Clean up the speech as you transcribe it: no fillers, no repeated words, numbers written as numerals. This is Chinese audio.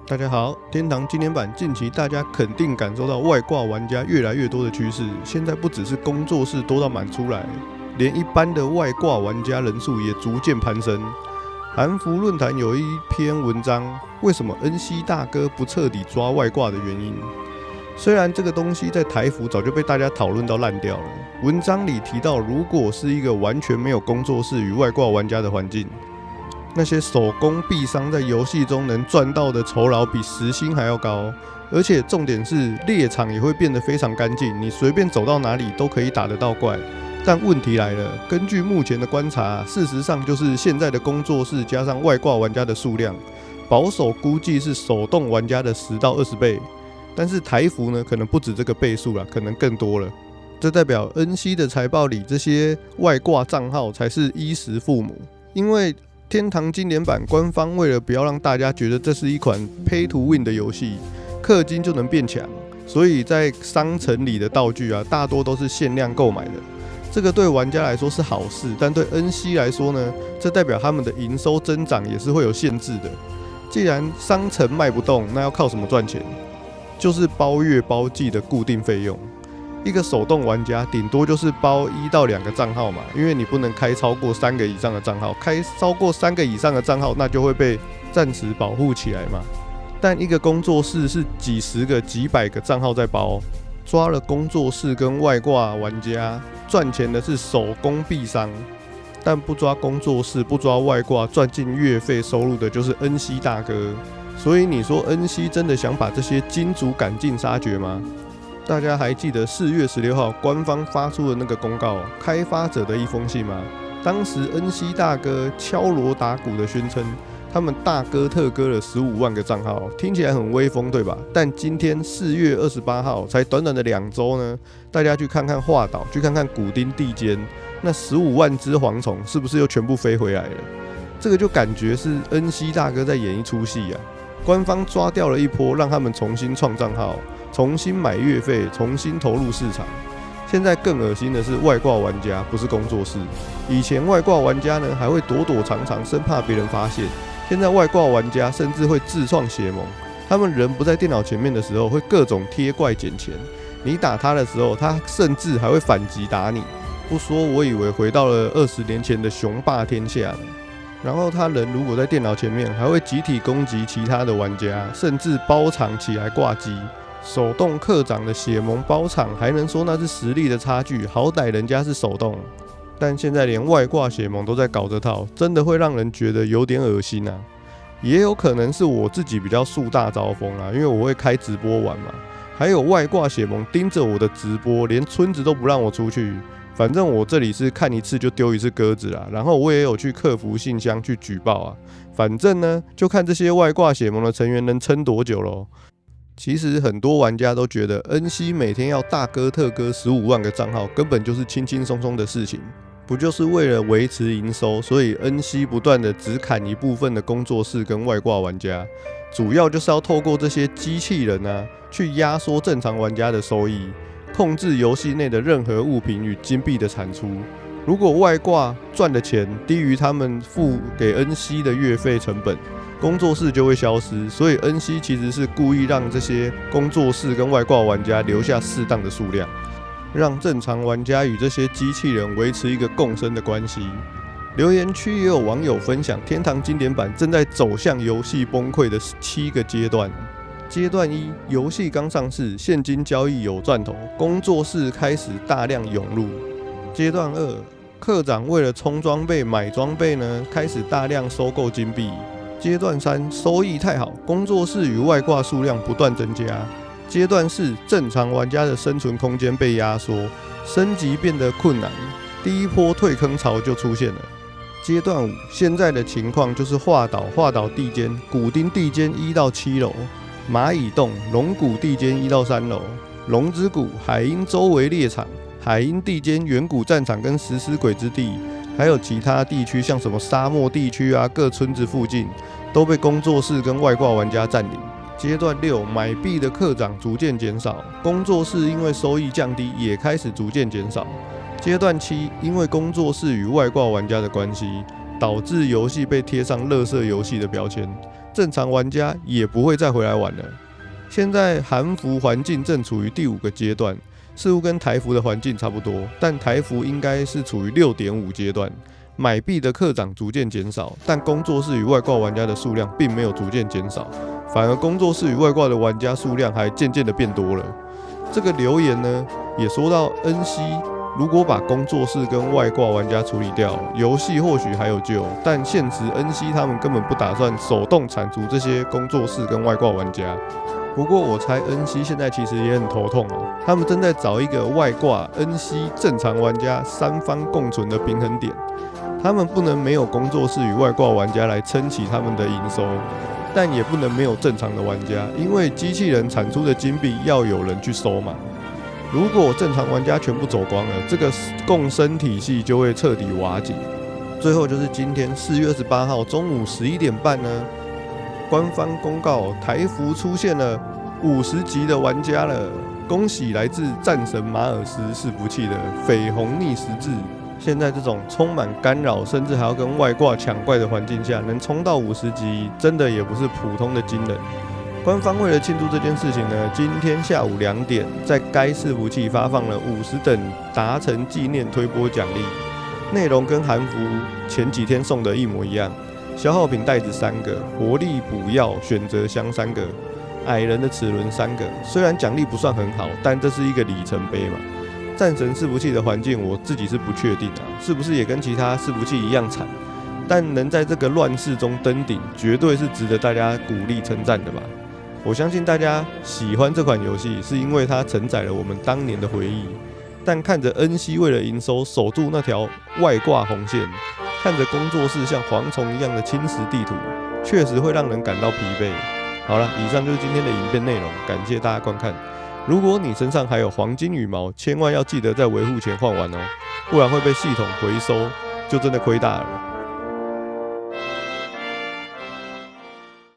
大家好，天堂今年版近期大家肯定感受到外挂玩家越来越多的趋势，现在不只是工作室多到满出来，连一般的外挂玩家人数也逐渐攀升。韩服论坛有一篇文章，为什么恩熙大哥不彻底抓外挂的原因。虽然这个东西在台服早就被大家讨论到烂掉了，文章里提到，如果是一个完全没有工作室与外挂玩家的环境，那些手工币商在游戏中能赚到的酬劳比时薪还要高，而且重点是猎场也会变得非常干净，你随便走到哪里都可以打得到怪。但问题来了，根据目前的观察，事实上就是现在的工作室加上外挂玩家的数量，保守估计是手动玩家的10到20倍。但是台服呢，可能不止这个倍数啦，可能更多了。这代表恩熙的财报里，这些外挂账号才是衣食父母，因为天堂经典版官方为了不要让大家觉得这是一款 Pay to Win 的游戏，氪金就能变强，所以在商城里的道具啊，大多都是限量购买的。这个对玩家来说是好事，但对恩熙来说呢，这代表他们的营收增长也是会有限制的。既然商城卖不动，那要靠什么赚钱？就是包月包季的固定费用。一个手动玩家顶多就是包1到2个账号嘛，因为你不能开超过3个以上的账号，开超过3个以上的账号，那就会被暂时保护起来嘛。但一个工作室是几十个、几百个账号在包，抓了工作室跟外挂玩家，赚钱的是手工币商，但不抓工作室、不抓外挂，赚进月费收入的就是恩熙大哥。所以你说恩熙真的想把这些金主赶尽杀绝吗？大家还记得4月16号官方发出的那个公告，开发者的一封信吗？当时恩熙大哥敲锣打鼓的宣称，他们大割特割了15万个账号，听起来很威风，对吧？但今天4月28号，才短短的2周呢，大家去看看华岛，去看看古丁地间，那15万只蝗虫是不是又全部飞回来了？这个就感觉是恩熙大哥在演一出戏啊！官方抓掉了一波，让他们重新创账号，重新买月费，重新投入市场。现在更恶心的是外挂玩家，不是工作室。以前外挂玩家呢还会躲躲藏藏，生怕别人发现。现在外挂玩家甚至会自创血盟，他们人不在电脑前面的时候，会各种贴怪捡钱。你打他的时候，他甚至还会反击打你。不说，我以为回到了20年前的雄霸天下呢。然后他人如果在电脑前面，还会集体攻击其他的玩家，甚至包场起来挂机。手动课长的血盟包场，还能说那是实力的差距？好歹人家是手动，但现在连外挂血盟都在搞这套，真的会让人觉得有点恶心啊！也有可能是我自己比较树大招风啊，因为我会开直播玩嘛。还有外挂血盟盯着我的直播，连村子都不让我出去。反正我这里是看一次就丢一次鸽子啦，然后我也有去客服信箱去举报啊。反正呢，就看这些外挂血盟的成员能撑多久咯。其实很多玩家都觉得恩熙每天要大割特割15万个账号，根本就是轻轻松松的事情。不就是为了维持营收，所以恩熙不断的只砍一部分的工作室跟外挂玩家，主要就是要透过这些机器人啊，去压缩正常玩家的收益。控制游戏内的任何物品与金币的产出。如果外挂赚的钱低于他们付给恩熙的月费成本，工作室就会消失。所以恩熙其实是故意让这些工作室跟外挂玩家留下适当的数量，让正常玩家与这些机器人维持一个共生的关系。留言区也有网友分享，天堂经典版正在走向游戏崩溃的7个阶段。阶段1，游戏刚上市，现金交易有赚头，工作室开始大量涌入。阶段2，课长为了充装备、买装备呢，开始大量收购金币。阶段3，收益太好，工作室与外挂数量不断增加。阶段4，正常玩家的生存空间被压缩，升级变得困难，第一波退坑潮就出现了。阶段5，现在的情况就是华岛地间、古丁地间1到7楼。蚂蚁洞、龙骨地间1到3楼，龙之谷、海鹰周围猎场、海鹰地间远古战场跟食尸鬼之地，还有其他地区，像什么沙漠地区啊，各村子附近都被工作室跟外挂玩家占领。阶段6，买币的课长逐渐减少，工作室因为收益降低，也开始逐渐减少。阶段7，因为工作室与外挂玩家的关系，导致游戏被贴上垃圾游戏的标签。正常玩家也不会再回来玩了。现在韩服环境正处于第5个阶段，似乎跟台服的环境差不多，但台服应该是处于6.5阶段。买币的课长逐渐减少，但工作室与外挂玩家的数量并没有逐渐减少，反而工作室与外挂的玩家数量还渐渐的变多了。这个留言呢，也说到恩熙如果把工作室跟外挂玩家处理掉，游戏或许还有救，但现实恩熙他们根本不打算手动铲除这些工作室跟外挂玩家。不过我猜恩熙现在其实也很头痛哦，他们正在找一个外挂、恩熙、正常玩家3方共存的平衡点。他们不能没有工作室与外挂玩家来撑起他们的营收，但也不能没有正常的玩家，因为机器人产出的金币要有人去收嘛。如果正常玩家全部走光了，这个共生体系就会彻底瓦解。最后就是今天4月28号中午11点半呢，官方公告台服出现了50级的玩家了，恭喜来自战神马尔斯伺服器的绯红逆时志。现在这种充满干扰，甚至还要跟外挂抢怪的环境下，能冲到50级，真的也不是普通的惊人。官方为了庆祝这件事情呢，今天下午2点，在该伺服器发放了50等达成纪念推播奖励，内容跟韩服前几天送的一模一样，消耗品袋子3个，活力补药选择箱3个，矮人的齿轮3个。虽然奖励不算很好，但这是一个里程碑嘛。战神伺服器的环境，我自己是不确定啊，是不是也跟其他伺服器一样惨？但能在这个乱世中登顶，绝对是值得大家鼓励称赞的吧。我相信大家喜欢这款游戏，是因为它承载了我们当年的回忆。但看着恩熙为了营收守住那条外挂红线，看着工作室像蝗虫一样的侵蚀地图，确实会让人感到疲惫。好了，以上就是今天的影片内容，感谢大家观看。如果你身上还有黄金羽毛，千万要记得在维护前换完哦，不然会被系统回收，就真的亏大了。